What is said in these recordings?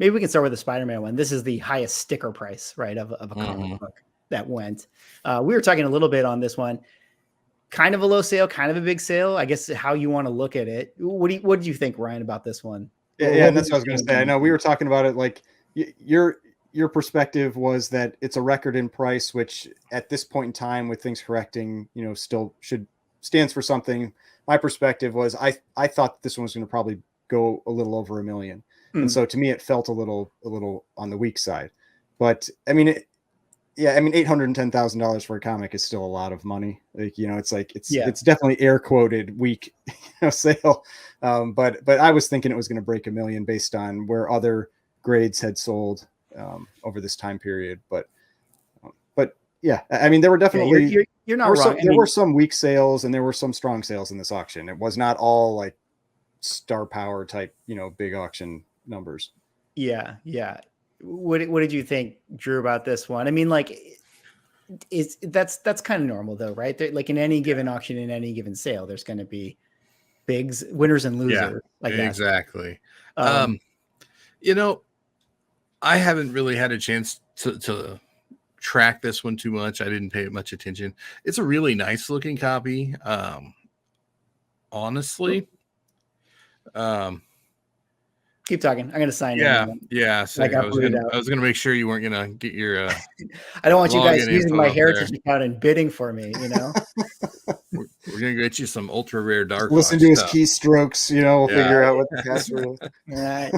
maybe we can start with the Spider-Man one. This is the highest sticker price, right, of a comic book that went. We were talking a little bit on this one. Kind of a low sale, kind of a big sale. I guess how you want to look at it. What did you think, Ryan, about this one? Yeah, and that's what I was going to say. I know we were talking about it. Like your perspective was that it's a record in price, which at this point in time, with things correcting, still stands for something. My perspective was I thought this one was going to probably go a little over $1 million, and so to me it felt a little on the weak side. But I mean, $810,000 for a comic is still a lot of money. Like, it's definitely air quoted weak sale. But I was thinking it was going to break $1 million based on where other grades had sold over this time period. But yeah, I mean, there were definitely, you're not wrong. There were some weak sales and there were some strong sales in this auction. It was not all like star power type, big auction numbers. Yeah. Yeah. What did you think, Drew, about this one? I mean, like, that's kind of normal though, right? Like in any given auction, in any given sale, there's going to be bigs, winners and losers. Like that. Exactly. I haven't really had a chance to track this one too much. I didn't pay it much attention. It's a really nice looking copy. Honestly, keep talking. I'm going to sign in. Yeah. So I was going to make sure you weren't going to get your. I don't want you guys using my heritage account and bidding for me. We're going to get you some ultra rare dark. Listen to his keystrokes. We'll figure out what the password is. Right.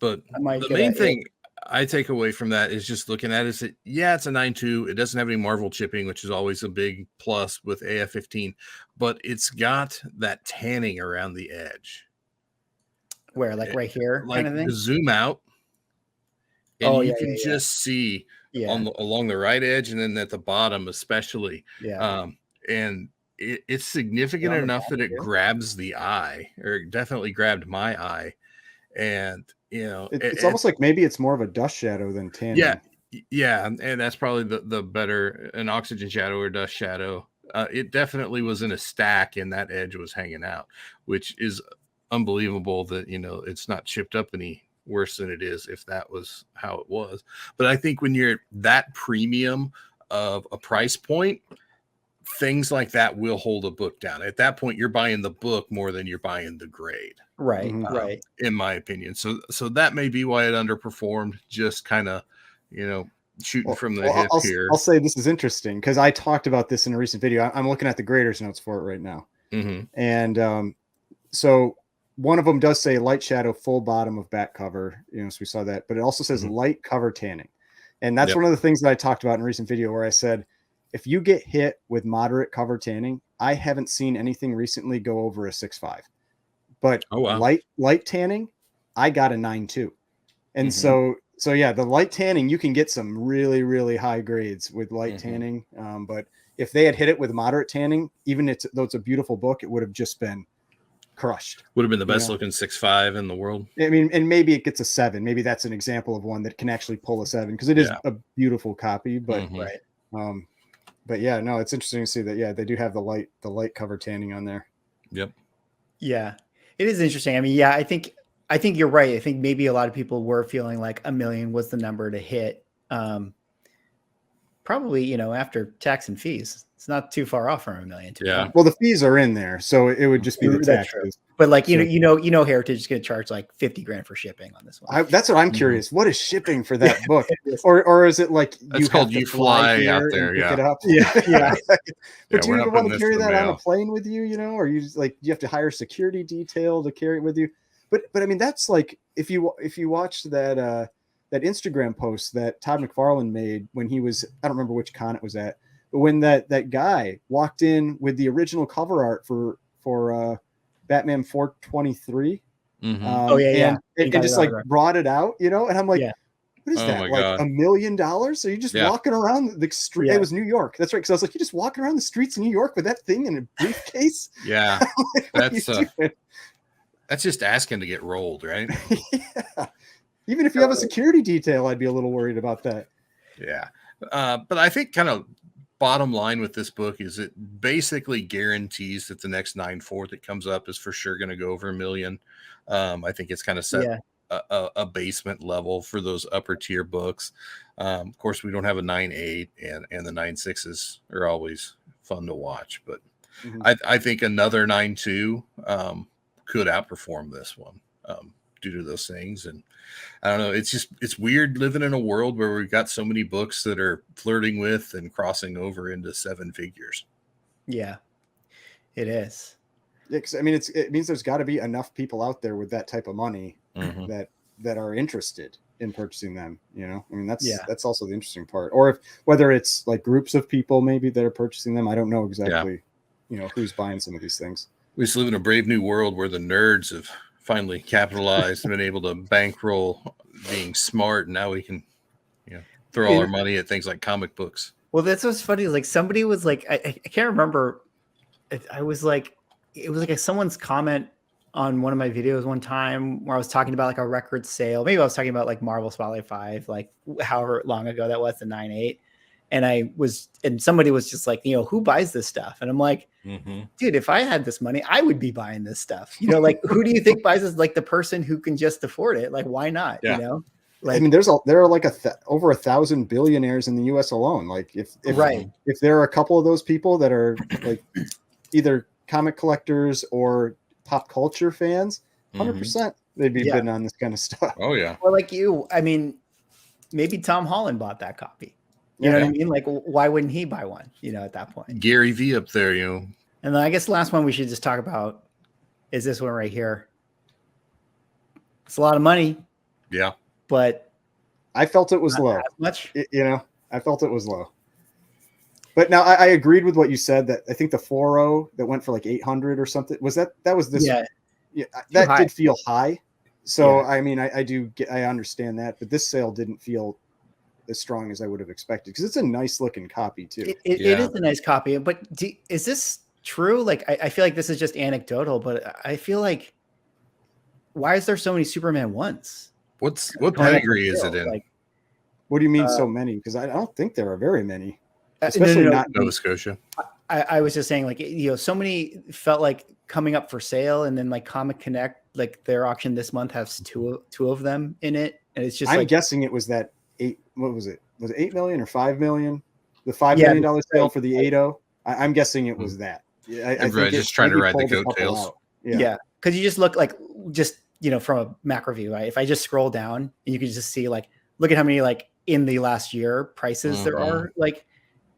But the main thing I take away from that is just looking at it is that, it's a 9.2. It doesn't have any Marvel chipping, which is always a big plus with AF-15, but it's got that tanning around the edge. Where, like right here, like kind of thing? Zoom out, and you can just see along the right edge, and then at the bottom especially. And it's significant enough that it grabs the eye, or it definitely grabbed my eye. And it's almost like maybe it's more of a dust shadow than tanning. And that's probably the better, an oxygen shadow or dust shadow. It definitely was in a stack, and that edge was hanging out, which is unbelievable that it's not chipped up any worse than it is if that was how it was. But I think when you're that premium of a price point, things like that will hold a book down. At that point, you're buying the book more than you're buying the grade. Right. In my opinion. So that may be why it underperformed, just kind of, shooting from the hip here. I'll say this is interesting because I talked about this in a recent video. I'm looking at the graders notes for it right now. And so one of them does say light shadow, full bottom of back cover, so we saw that, but it also says light cover tanning. And that's one of the things that I talked about in a recent video where I said, if you get hit with moderate cover tanning, I haven't seen anything recently go over a 6.5, but light tanning, I got a 9.2. And so the light tanning, you can get some really, really high grades with light tanning. But if they had hit it with moderate tanning, even though it's a beautiful book, it would have just been crushed. Would have been the best looking 6.5 in the world. I mean, and maybe it gets a 7. Maybe that's an example of one that can actually pull a 7 because it is a beautiful copy. But but yeah, no, it's interesting to see that. Yeah, they do have the light cover tanning on there. Yep. Yeah, it is interesting. I mean, I think you're right. I think maybe a lot of people were feeling like $1 million was the number to hit. Probably, after tax and fees, it's not too far off from $1 million. Well, the fees are in there, so it would just be the taxes. But like Heritage is going to charge like $50,000 for shipping on this one. That's what I'm curious. What is shipping for that book, or is it like it's called you fly out there? Pick it up? But do you even want to carry that on a plane with you? Or you just like you have to hire security detail to carry it with you? But I mean, that's like if you watched that Instagram post that Todd McFarlane made when he was, I don't remember which con it was at, but when that guy walked in with the original cover art for Batman 423. And just like brought it out, and I'm like, what is that? Like $1 million? So you're just walking around the street. It was New York. That's right. Cause I was like, you're just walking around the streets of New York with that thing in a briefcase. Yeah. That's just asking to get rolled, right? Even if you have a security detail, I'd be a little worried about that. Yeah. But I think kind of bottom line with this book is it basically guarantees that the next 9/4 that comes up is for sure going to go over 1 million. I think it's kind of set a basement level for those upper tier books. Of course, we don't have a 9/8, and the 9/6s are always fun to watch, but I think another 9/2 could outperform this one due to those things. And I don't know, it's weird living in a world where we've got so many books that are flirting with and crossing over into 7 figures. Yeah, it is. Yeah, because I mean, it means there's got to be enough people out there with that type of money that are interested in purchasing them. You know, I mean, that's also the interesting part. Or whether it's like groups of people maybe that are purchasing them. I don't know exactly, you know, who's buying some of these things. We just live in a brave new world where the nerds have finally capitalized and been able to bankroll being smart, and now we can, you know, throw all our money at things like comic books. Well, that's what's funny. Like somebody was like, I can't remember. I was like, it was like someone's comment on one of my videos one time where I was talking about like a record sale. Maybe I was talking about like Marvel Spotlight 5, like however long ago that was, the 9/8. And somebody was just like, you know, who buys this stuff? And I'm like, dude, if I had this money, I would be buying this stuff. You know, like who do you think buys this? Like the person who can just afford it. Like, why not? You know, like, I mean, there are like over 1,000 billionaires in the U.S. alone. Like if there are a couple of those people that are like either comic collectors or pop culture fans, 100% they'd be bidding on this kind of stuff. Oh yeah. Or like you, I mean, maybe Tom Holland bought that copy. You know what I mean? Like, why wouldn't he buy one? You know, at that point, Gary V up there, you know. And then I guess the last one we should just talk about is this one right here. It's a lot of money. Yeah, but I felt it was low. Much, you know, I felt it was low. But now I agreed with what you said, that I think the 4.0 that went for like 800 or something was that was this. Yeah, that did feel high. So I mean, I understand that, but this sale didn't feel as strong as I would have expected, because it's a nice looking copy too. It is a nice copy, but is this true? Like, I feel like this is just anecdotal, but I feel like, why is there so many Superman 1s? What pedigree is it in? Like, what do you mean so many? Because I don't think there are very many, especially not Nova Scotia. I was just saying, like, you know, so many felt like coming up for sale, and then like Comic Connect, like their auction this month has two of them in it, and it's just. I'm guessing it was that 8. What was it? Was it 8 million or 5 million? The $5 million sale for the 8.0. I'm guessing it was that. I think just trying to ride the coattails. Yeah, because you just look like, just, you know, from a macro view, right? If I just scroll down, you can just see, like, look at how many like in the last year prices there are. Like,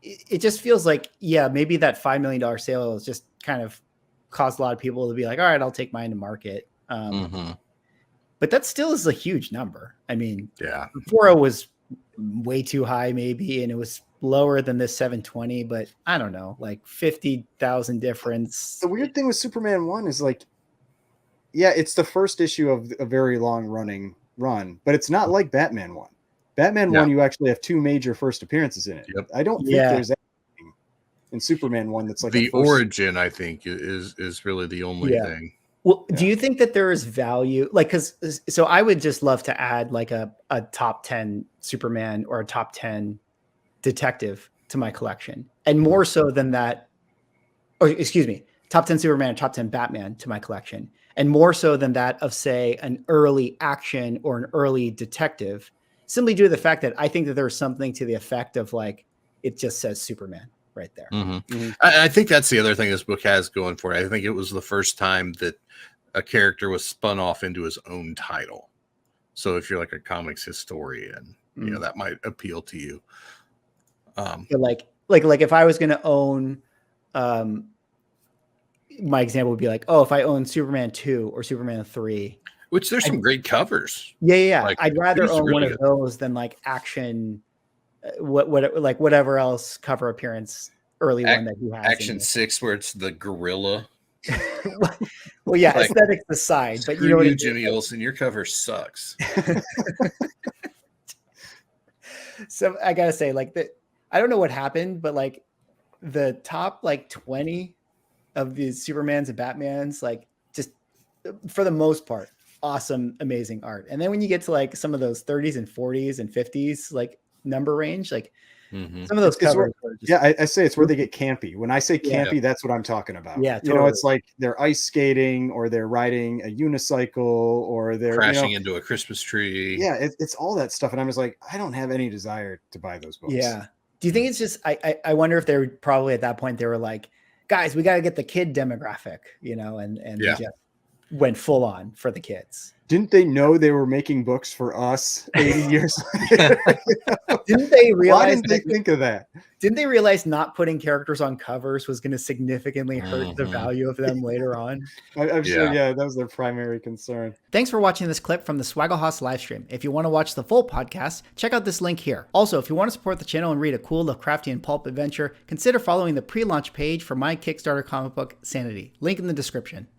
it just feels like, yeah, maybe that $5 million sale has just kind of caused a lot of people to be like, all right, I'll take mine to market. But that still is a huge number. I mean, 4.0 was way too high maybe, and it was lower than this 720, but I don't know, like 50,000 difference. The weird thing with Superman 1 is, like, yeah, it's the first issue of a very long running run, but it's not like Batman 1. Batman 1, you actually have 2 major first appearances in it. I don't think there's anything in Superman 1 that's like the origin, I think, is really the only thing. Well, do you think that there is value? Like, so I would just love to add like a top 10 Superman or a top 10 detective to my collection. And more so than that, or excuse me, top 10 Superman and top 10 Batman to my collection. And more so than that of, say, an early action or an early detective, simply due to the fact that I think that there's something to the effect of, like, it just says Superman right there. I think that's the other thing this book has going for it. I think it was the first time that a character was spun off into his own title. So if you're like a comics historian, you know, that might appeal to you. Like if I was going to own, my example would be like, oh, if I own Superman 2 or Superman 3, which there's some great covers. Yeah. Like, I'd rather own really one of those than like action, like whatever else cover appearance early one that he has. Action 6, where it's the gorilla. Well, yeah, like, aesthetics aside, but you know what, Jimmy Olsen, your cover sucks. So I gotta say, like, I don't know what happened, but like the top like 20 of these Supermans and Batmans, like, just for the most part, awesome, amazing art. And then when you get to like some of those 30s and 40s and 50s, like number range, like Some of those covers. I say it's where they get campy. When I say campy, that's what I'm talking about. Yeah, totally. You know, it's like they're ice skating or they're riding a unicycle or they're crashing into a Christmas tree. Yeah, it's all that stuff. And I'm just like, I don't have any desire to buy those books. Yeah. Do you think it's just, I wonder if they're probably at that point, they were like, guys, we got to get the kid demographic, you know, and they just went full on for the kids. Didn't they know they were making books for us 80 years later? Didn't they realize? Why didn't they think of that? Didn't they realize not putting characters on covers was going to significantly hurt the value of them later on? I'm sure, that was their primary concern. Thanks for watching this clip from the Swagglehaus Livestream. If you want to watch the full podcast, check out this link here. Also, if you want to support the channel and read a cool Lovecraftian pulp adventure, consider following the pre-launch page for my Kickstarter comic book, Sanity. Link in the description.